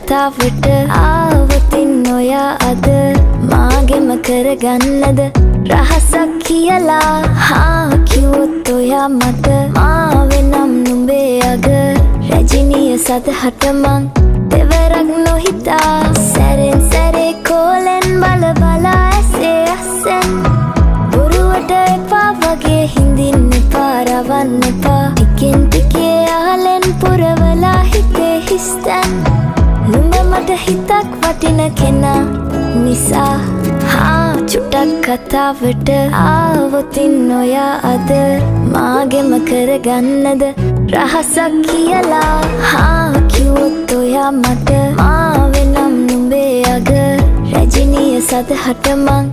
කතාවට ආවතින් ඔයා අද මාගෙම කරගන්නද රහසක් කියලා කිව්වොත් ඔයා මට මාවෙනම් නුඹේ අග රැජිනිය සදහට මං දෙවරක් නොහිතා සැරෙන් සැරේ කෝලෙන් බල බලා ඇසේ අස්සෙන් බොරුවට එපා වගේ හිඳින්න එපා රවන්න එපා ටිකෙන් ටිකේ ආලෙන් පුරවලා හිතේ හිස්තැන් නුඹ මට හිතක් වටින කෙනා නිසා චුටක් කතාවට ආවොතින් ඔයා අද මාගෙම කරගන්නද රහසක් කියලා කිව්වොත් ඔයා මට මාවෙනම් නුඹේ අග රැජිනිය සදහට මං